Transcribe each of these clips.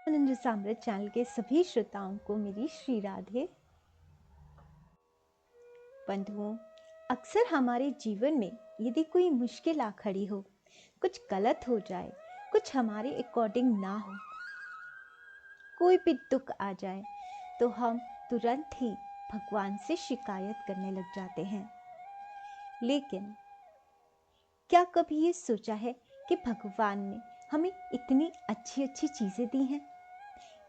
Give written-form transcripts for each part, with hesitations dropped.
आनंद साम्राज्य चैनल के सभी श्रोताओं को मेरी श्री राधे। बंधुओं, अक्सर हमारे जीवन में यदि कोई मुश्किल आ खड़ी हो, कुछ गलत हो जाए, कुछ हमारे अकॉर्डिंग ना हो, कोई भी दुख आ जाए तो हम तुरंत ही भगवान से शिकायत करने लग जाते हैं। लेकिन क्या कभी ये सोचा है कि भगवान ने हमें इतनी अच्छी अच्छी चीज़ें दी हैं,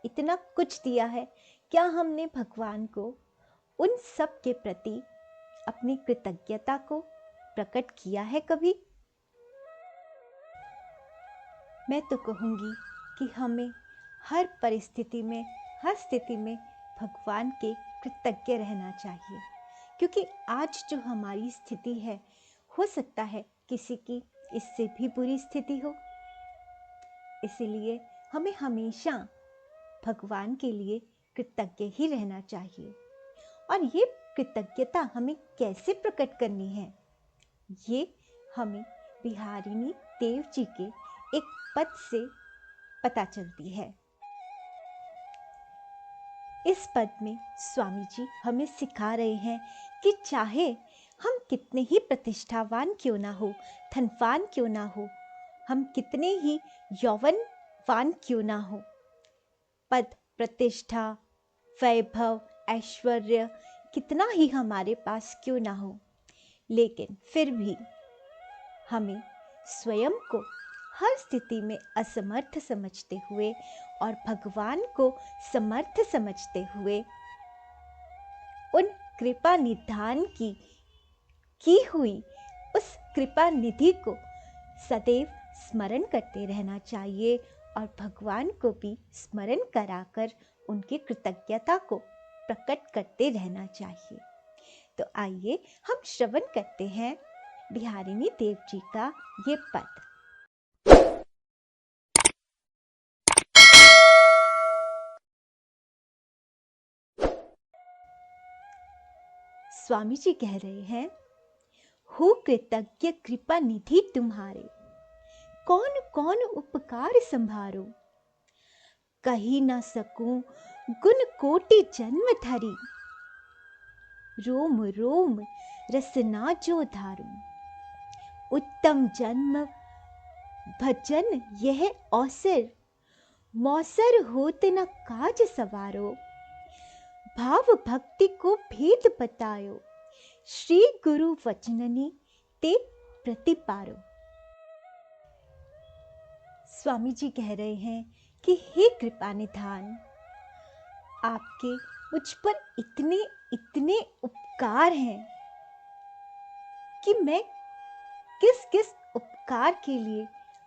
इतना कुछ दिया है, क्या हमने भगवान को उन सब के प्रति अपनी कृतज्ञता को प्रकट किया है कभी? मैं तो कहूँगी कि हमें हर परिस्थिति में, हर स्थिति में भगवान के कृतज्ञ रहना चाहिए, क्योंकि आज जो हमारी स्थिति है, हो सकता है किसी की इससे भी बुरी स्थिति हो। इसीलिए हमें हमेशा भगवान के लिए कृतज्ञ ही रहना चाहिए। और ये कृतज्ञता हमें कैसे प्रकट करनी है, ये हमें बिहारिणी देव जी के एक पद से पता चलती है। इस पद में स्वामी जी हमें सिखा रहे हैं कि चाहे हम कितने ही प्रतिष्ठावान क्यों ना हो, धनवान क्यों ना हो, हम कितने ही यौवनवान क्यों ना हो, पद, प्रतिष्ठा, वैभव, ऐश्वर्य कितना ही हमारे पास क्यों ना हो, लेकिन फिर भी हमें स्वयं को हर स्थिति में असमर्थ समझते हुए और भगवान को समर्थ समझते हुए उन कृपा निधान की हुई उस कृपा निधि को सदैव स्मरण करते रहना चाहिए और भगवान को भी स्मरण कराकर उनकी कृतज्ञता को प्रकट करते रहना चाहिए। तो आइए हम श्रवण करते हैं बिहारिणी देव जी का ये पद। स्वामी जी कह रहे हैं, हो कृतज्ञ कृपा निधि तुम्हारे, कौन कौन उपकार संभारो, कही ना सकूं गुण कोटि जन्म धरी, रोम रोम रसना जो धारूं, उत्तम जन्म भजन यह अवसर, मौसर होत न काज सवारो, भाव भक्ति को भेद बतायो, श्री गुरु वचननी ते प्रतिपारो। स्वामी जी कह रहे हैं कि हे कृपा निधान, आपके मुझ पर इतने इतने उपकार हैं कि मैं किस किस उपकार के लिए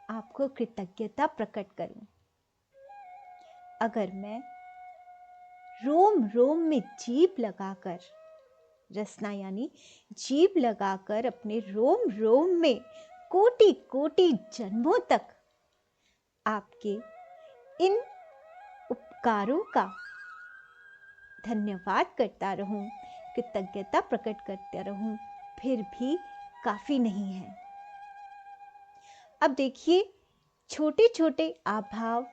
आपको कृतज्ञता प्रकट करूं। अगर मैं रोम रोम में जीभ लगाकर, रसना यानी जीभ लगाकर अपने रोम रोम में कोटि कोटि जन्मों तक आपके इन उपकारों का धन्यवाद करता रहूं, कृतज्ञता प्रकट करता रहूं, फिर भी काफी नहीं है। अब देखिए, छोटे छोटे अभाव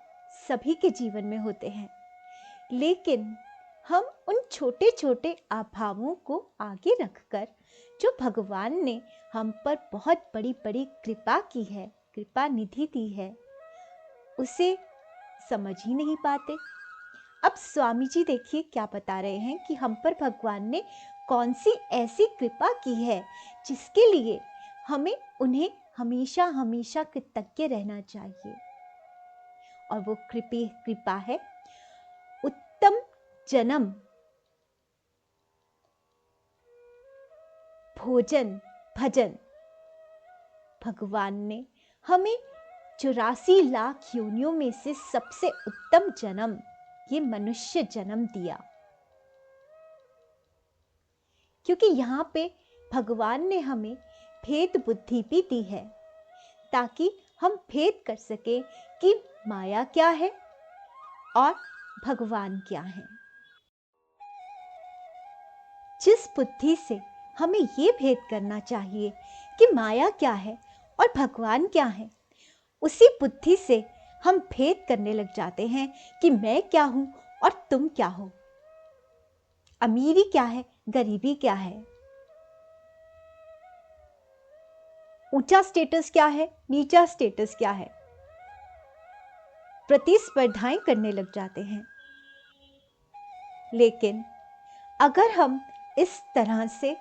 सभी के जीवन में होते हैं, लेकिन हम उन छोटे छोटे अभावों को आगे रखकर जो भगवान ने हम पर बहुत बड़ी बड़ी कृपा की है, कृपा निधि दी है, उसे समझ ही नहीं पाते। अब स्वामी जी देखिए क्या बता रहे हैं कि हम पर भगवान ने कौन सी ऐसी कृपा की है जिसके लिए हमें उन्हें हमेशा हमेशा कृतज्ञ रहना चाहिए। और वो कृपा है उत्तम जन्म, भोजन, भजन। भगवान ने हमें 84 लाख योनियों में से सबसे उत्तम जन्म, ये मनुष्य जन्म दिया, क्योंकि यहाँ पे भगवान ने हमें भेद बुद्धि भी दी है, ताकि हम भेद कर सके कि माया क्या है और भगवान क्या है। जिस बुद्धि से हमें ये भेद करना चाहिए कि माया क्या है और भगवान क्या है, उसी बुद्धि से हम भेद करने लग जाते हैं कि मैं क्या हूं और तुम क्या हो, अमीरी क्या है, गरीबी क्या है, ऊंचा स्टेटस क्या है, नीचा स्टेटस क्या है। प्रतिस्पर्धाएं करने लग जाते हैं। लेकिन अगर हम इस तरह से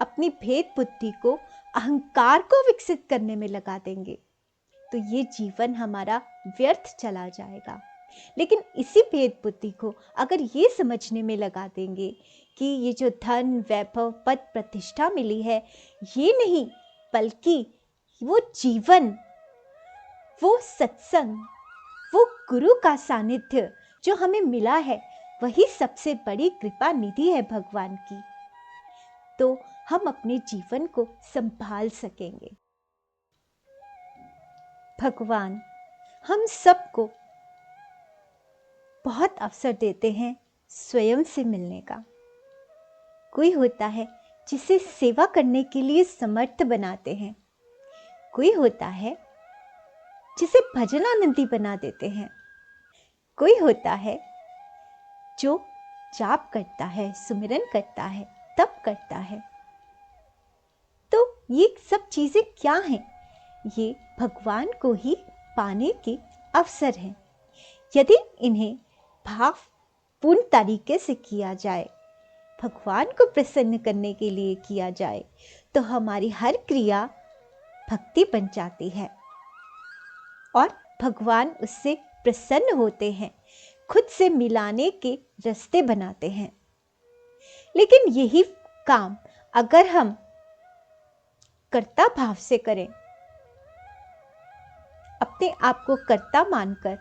अपनी भेद बुद्धि को, अहंकार को विकसित करने में लगा देंगे तो ये जीवन हमारा व्यर्थ चला जाएगा। लेकिन इसी भेद बुद्धि को अगर ये समझने में लगा देंगे कि ये जो धन, वैभव, पद, प्रतिष्ठा मिली है, ये नहीं बल्कि वो जीवन, वो सत्संग, वो गुरु का सानिध्य जो हमें मिला है, वही सबसे बड़ी कृपा निधि है भगवान की, तो हम अपने जीवन को संभाल सकेंगे। भगवान हम सबको बहुत अवसर देते हैं स्वयं से मिलने का। कोई होता है जिसे सेवा करने के लिए समर्थ बनाते हैं, कोई होता है जिसे भजनानंदी बना देते हैं, कोई होता है जो जाप करता है, सुमिरन करता है, तप करता है। तो ये सब चीजें क्या हैं? ये भगवान को ही पाने के अवसर हैं। यदि इन्हें भावपूर्ण तरीके से किया जाए, भगवान को प्रसन्न करने के लिए किया जाए, तो हमारी हर क्रिया भक्ति बन जाती है और भगवान उससे प्रसन्न होते हैं, खुद से मिलाने के रास्ते बनाते हैं। लेकिन यही काम अगर हम कर्ता भाव से करें, अपने आप को कर्ता मानकर,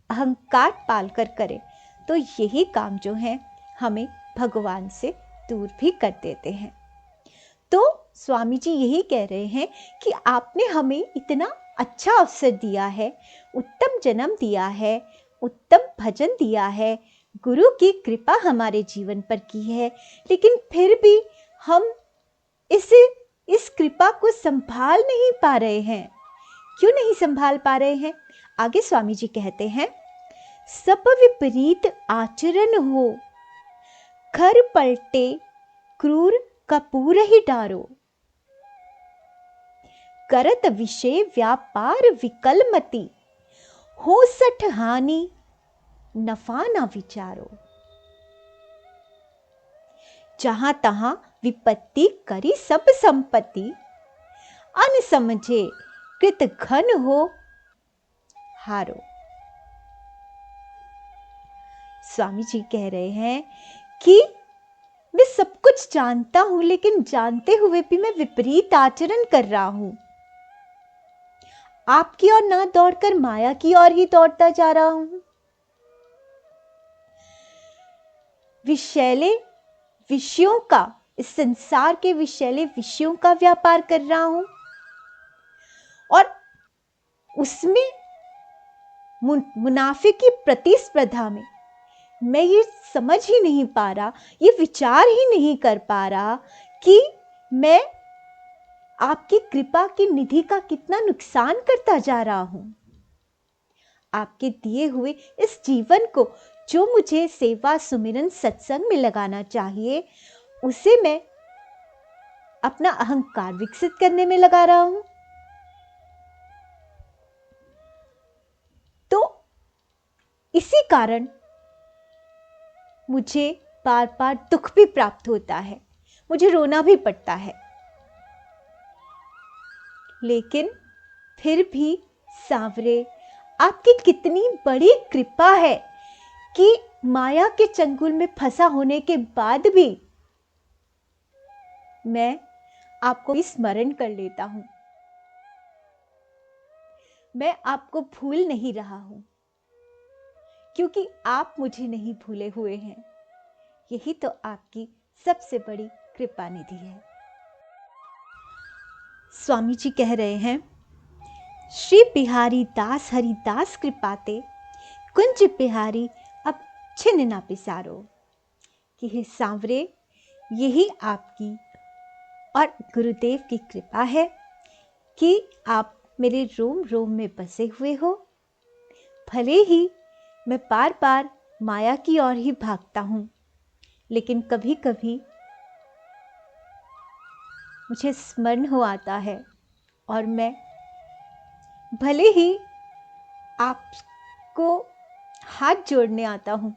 अहंकार पालकर करें, तो यही काम जो है हमें भगवान से दूर भी कर देते हैं। तो स्वामी जी यही कह रहे हैं कि आपने हमें इतना अच्छा अवसर दिया है, उत्तम जन्म दिया है, उत्तम भजन दिया है, गुरु की कृपा हमारे जीवन पर की है, लेकिन फिर भी हम इस कृपा को संभाल नहीं पा रहे हैं। क्यों नहीं संभाल पा रहे हैं? आगे स्वामी जी कहते हैं, सब विपरीत आचरण हो, घर पलटे क्रूर कपूर ही डारो, करत विषय व्यापार विकलमति, हो सठ हानि नफा ना विचारो। जहां तहां विपत्ति करी सब संपत्ति, अन समझे कृत घन हो हारो। स्वामी जी कह रहे हैं कि मैं सब कुछ जानता हूं, लेकिन जानते हुए भी मैं विपरीत आचरण कर रहा हूं। आपकी ओर ना दौड़कर माया की ओर ही दौड़ता जा रहा हूं। विषैले विषयों का, इस संसार के विषैले विषयों का व्यापार कर रहा हूं और उसमें मुनाफे की प्रतिस्पर्धा में मैं ये समझ ही नहीं पा रहा, ये विचार ही नहीं कर पा रहा कि मैं आपकी कृपा की निधि का कितना नुकसान करता जा रहा हूं। आपके दिए हुए इस जीवन को जो मुझे सेवा, सुमिरन, सत्संग में लगाना चाहिए, उसे मैं अपना अहंकार विकसित करने में लगा रहा हूं। तो इसी कारण मुझे बार बार दुख भी प्राप्त होता है, मुझे रोना भी पड़ता है। लेकिन फिर भी सांवरे, आपकी कितनी बड़ी कृपा है कि माया के चंगुल में फंसा होने के बाद भी मैं आपको स्मरण कर लेता हूं। मैं आपको भूल नहीं रहा हूं, क्योंकि आप मुझे नहीं भूले हुए हैं। यही तो आपकी सबसे बड़ी कृपा निधि है। स्वामी जी कह रहे हैं, श्री बिहारी दास हरिदास कृपाते, कुंज बिहारी अब छिन्न ना पिसारो। कि हे सांवरे, यही आपकी और गुरुदेव की कृपा है कि आप मेरे रोम रोम में बसे हुए हो भले ही मैं बार बार माया की ओर ही भागता हूँ, लेकिन कभी कभी मुझे स्मरण हो आता है और मैं भले ही आपको हाथ जोड़ने आता हूँ,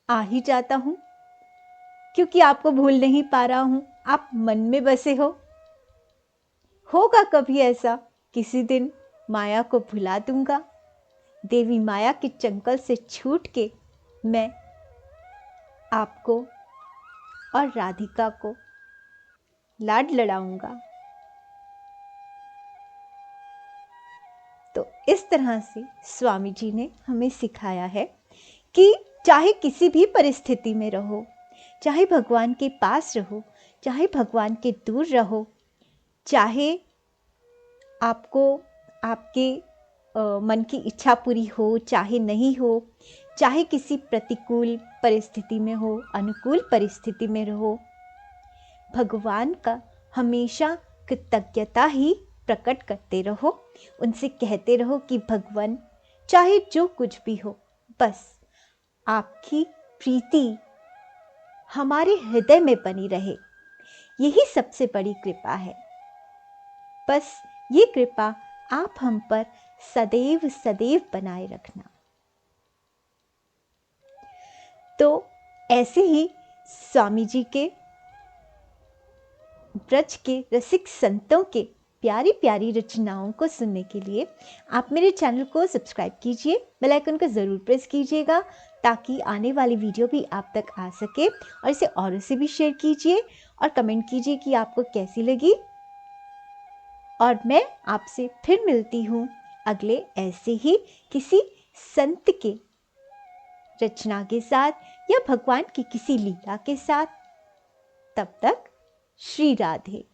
आ ही जाता हूँ, क्योंकि आपको भूल नहीं पा रहा हूँ, आप मन में बसे हो। होगा कभी ऐसा, किसी दिन माया को भुला दूंगा, देवी माया के चंगल से छूट के मैं आपको और राधिका को लाड लड़ाऊंगा। तो इस तरह से स्वामी जी ने हमें सिखाया है कि चाहे किसी भी परिस्थिति में रहो, चाहे भगवान के पास रहो, चाहे भगवान के दूर रहो, चाहे आपको आपके मन की इच्छा पूरी हो चाहे नहीं हो, चाहे किसी प्रतिकूल परिस्थिति में हो, अनुकूल परिस्थिति में रहो, भगवान का हमेशा कृतज्ञता ही प्रकट करते रहो। उनसे कहते रहो कि भगवान चाहे जो कुछ भी हो, बस आपकी प्रीति हमारे हृदय में बनी रहे, यही सबसे बड़ी कृपा है। बस ये कृपा आप हम पर सदैव सदैव बनाए रखना। तो ऐसे ही स्वामी जी के ब्रज के रसिक संतों के प्यारी प्यारी रचनाओं को सुनने के लिए आप मेरे चैनल को सब्सक्राइब कीजिए, बेल आइकन को ज़रूर प्रेस कीजिएगा ताकि आने वाली वीडियो भी आप तक आ सके, और इसे औरों से भी शेयर कीजिए और कमेंट कीजिए कि आपको कैसी लगी। और मैं आपसे फिर मिलती हूँ अगले ऐसे ही किसी संत के रचना के साथ या भगवान की किसी लीला के साथ। तब तक श्री राधे।